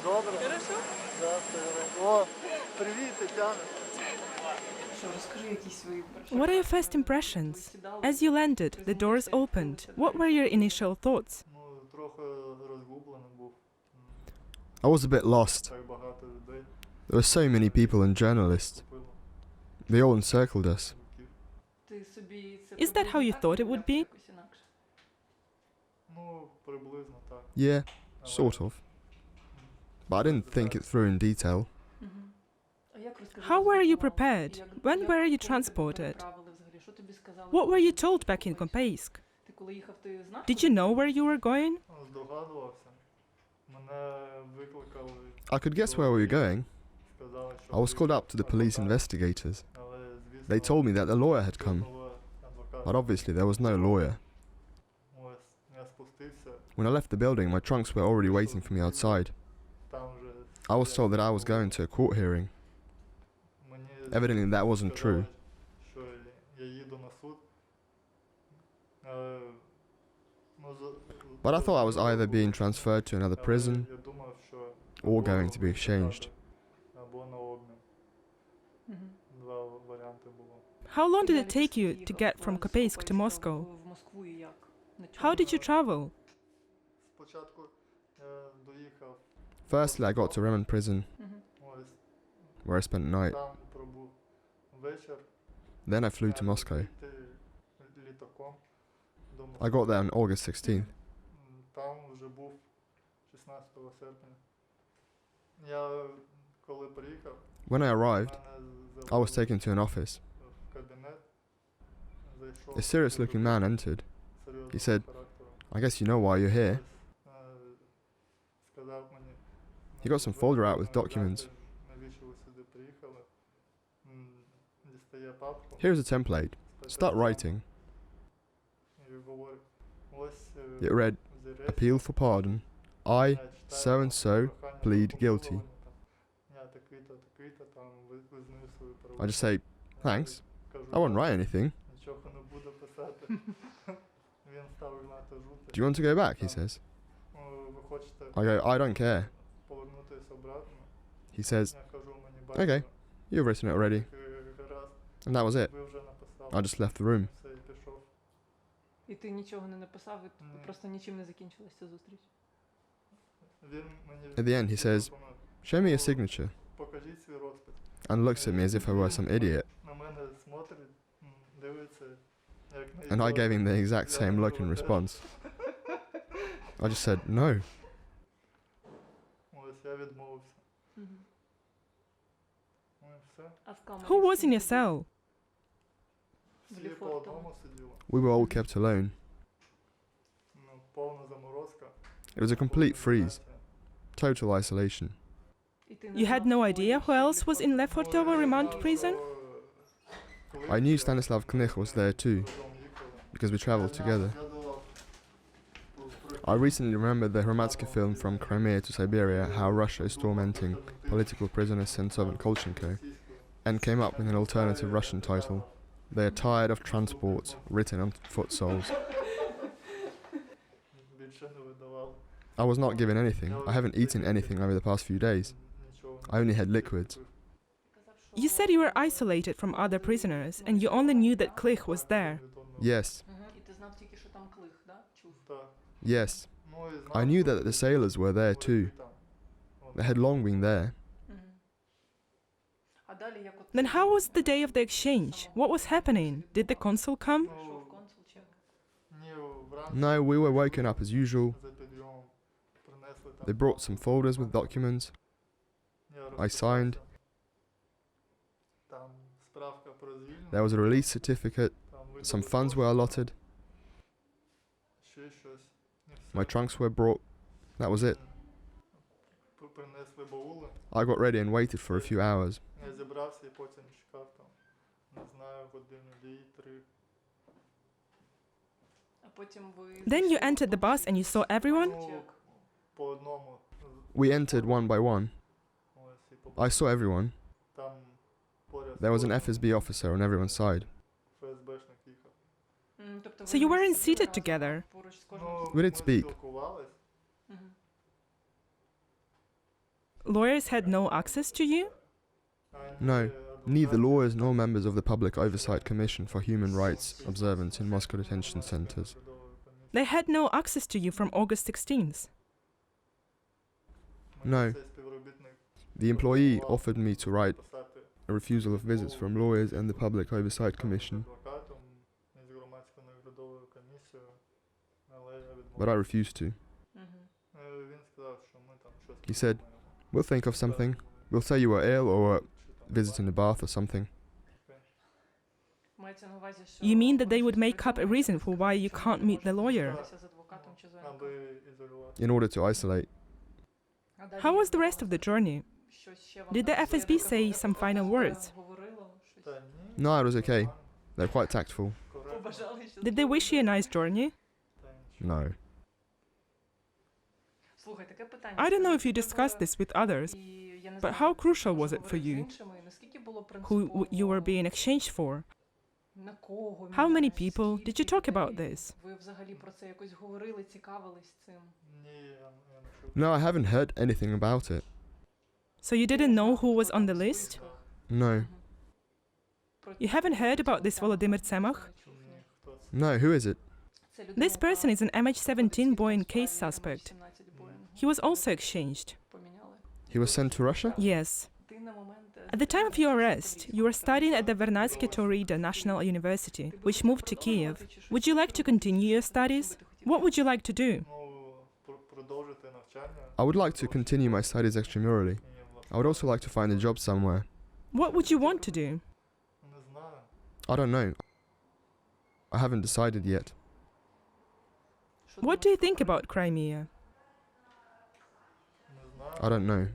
Добре. Хорошо? Да, все добре. О, привіт, Тетяна. What are your first impressions? As you landed, the doors opened. What were your initial thoughts? Ну, трохи розгублений був. I was a bit lost. Так багато людей There were so many people and journalists. купило. They all encircled us. Is that how you thought it would be? Ну, приблизно так. Yeah, sort of. But I didn't think it through in detail. How were you prepared? When were you transported? What were you told back in Kopeysk? Did you know where you were going? Здогадувався. Мене викликали, I could guess where we were going. сказали, що I was called up to the police investigators. але, звісно, They told me that the lawyer had come, адвокат. but obviously there was no lawyer. Ось, я спустився, When I left the building, my trunks were already waiting for me outside. там вже I was told that I was going to a court hearing. мені Evidently that wasn't true. що я їду на суд. But I thought I was either being transferred to another prison Я думав, що or going to be exchanged. або на обмін. Два варіанти було. How long did it take you to get from Kopeysk to Moscow? How did you travel? Спочатку я доїхав, Firstly, I got to Crimean prison, ось, where I spent the night. там пробув вечір. Then I flew to Moscow. Йти літаком до I got there on August 16th. Там вже був 16 серпня. Я коли приїхав, When I arrived, мене I was taken to an office. в кабінет. Зайшов A serious-looking man entered. серйозного He said, характеру. I guess you know why you're here. Сказав мені, He got some folder out with documents. навіщо ви сюди приїхали? Дістає папку. Here's a template. Start writing. І говорить, ось It read, взірець, appeal for pardon. I, читаю so and so, прохання plead про guilty. помилування, там. Я такий-то, там визнаю свою I правоту. just say, thanks. Кажу, I won't write anything. нічого не буду писати. Він став гнати жути. Do you want to go back? He says. Ви хочете I go, I don't care. повернутися обратно? He says, Я кажу, мені бачите. okay, you've written it already. Гаразд, And that was it. ви вже написали. I just left the room. Все, і пішов. І ти нічого не написав, і Ні. просто нічим не закінчилася ця зустріч. Він мені At the end, he says, show me your signature. покажіть свій розпис. And looks at me as if I were some idiot. На мене смотрить, дивиться, як на And I ідіота. gave him the exact Я same look in кажу, response. I just said, no. Ось я відмовився. Ну і все. А в камері Who was in скільки your cell? Всі по одному сиділи. We were all kept alone. Ну, повна заморозка. It was a complete freeze. Total isolation. І ти не You had знав, no хто idea інші who else was in Ну, Lefortovo я remand знав, prison? що I knew Stanislav Knych was there too, разом їхали. because we travelled together. I recently remembered the Hromadske film From Crimea to Siberia, how Russia is tormenting political prisoners Sentsov and Kolchenko, and came up with an alternative Russian title. They are tired of transports, written on foot soles. Більше не видавав I was not given anything. I haven't eaten anything over the past few days. нічого. I only had liquids. You said you were isolated from other prisoners and you only knew that Klich was there. Yes, І ти знав тільки, що там клих, да? Чув. Так. yes. Ну, і знав, I knew що that the sailors were there були too. там. They had long been there. А далі як от... Then how was the day of the exchange? What was happening? Did the consul come? Прийшов консул чи як? Ні, вранці No, we were woken up as usual. за підйомом принесли там. They brought some folders with documents. Я I розписався. signed. Там справка про звільнення. There was a release certificate. Там Some видали funds were allotted. ще щось. І все. My trunks were brought. That was it. Принесли баули. I got ready and waited for a few hours. Я зібрався і потім чекав там, не знаю, годину, 2-3. А потім ви... Then you entered the bus and you saw everyone? Чи як? По одному. We entered one by one. Ось, і I saw everyone. там поряд There was an FSB officer on everyone's side. ФСБшник їхав. Тобто So ви you не weren't сиділи seated разом, together? а поруч з кожним? Ну, We didn't ми speak. спілкувались. Мгм. Lawyers had no access to you? No, neither lawyers nor members of the Public Oversight Commission for Human Rights observance in Moscow detention centers. They had no access to you from August 16th. No. The employee offered me to write a refusal of visits from lawyers and the Public Oversight Commission, but I refused to. He said, "We'll think of something. We'll say you were ill or were visiting a bath or something." You mean that they would make up a reason for why you can't meet the lawyer? In order to isolate. How was the rest of the journey? Did the FSB say some final words? No, it was okay. They're quite tactful. Did they wish you a nice journey? No. I don't know if you discussed this with others, but how crucial was it for you? Who you were being exchanged for? How many people? Did you talk about this? No, I haven't heard anything about it. So you didn't know who was on the list? No. You haven't heard about this Volodymyr Tsemach? No, who is it? This person is an MH17 Boeing case suspect. He was also exchanged. He was sent to Russia? Yes. At the time of your arrest, you were studying at the Hromadske National University, which moved to Kiev. Would you like to continue your studies? What would you like to do? I would like to continue my studies extramurally. I would also like to find a job somewhere. What would you want to do? I don't know. I haven't decided yet. What do you think about Crimea? I don't know.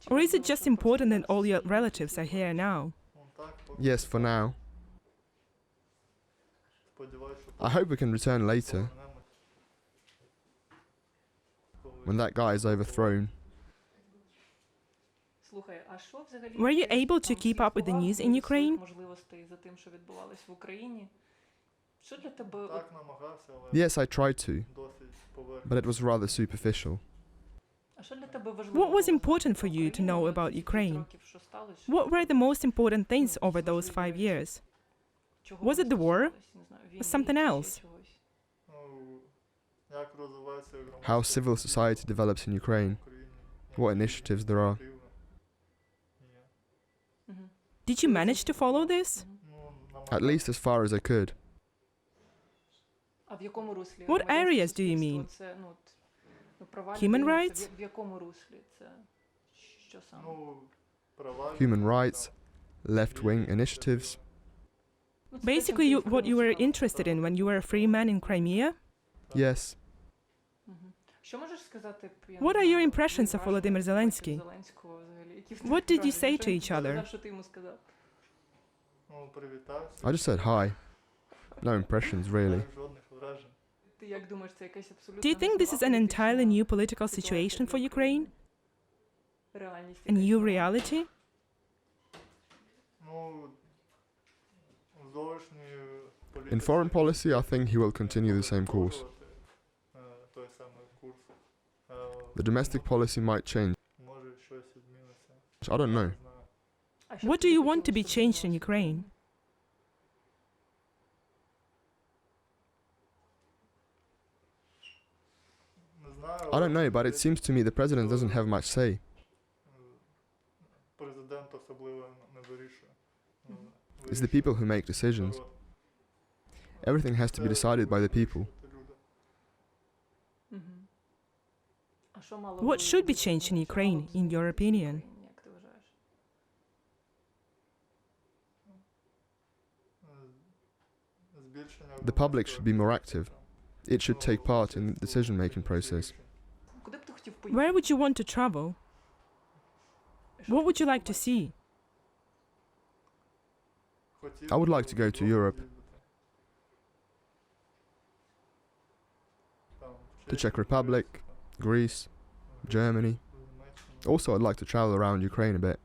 Or is it just important that all your relatives are here now? Yes, for now. I hope we can return later, when that guy is overthrown. Were you able to keep up with the news in Ukraine? Yes, I tried to, but it was rather superficial. What was important for you to know about Ukraine? What were the most important things over those 5 years? Was it the war? Or something else? How civil society develops in Ukraine, what initiatives there are. Did you manage to follow this? At least as far as I could. What areas do you mean? Human rights? Human rights, left-wing initiatives. Basically, what you were interested in when you were a free man in Crimea? Yes. What are your impressions of Volodymyr Zelensky? What did you say to each other? I just said hi. No impressions, really. Do you think this is an entirely new political situation for Ukraine? A new reality? In foreign policy, I think he will continue the same course. The domestic policy might change. I don't know. What do you want to be changed in Ukraine? I don't know, but it seems to me the president doesn't have much say. It's the people who make decisions. Everything has to be decided by the people. What should be changed in Ukraine, in your opinion? The public should be more active. It should take part in the decision-making process. Where would you want to travel? What would you like to see? I would like to go to Europe, to Czech Republic, Greece, Germany. Also, I'd like to travel around Ukraine a bit.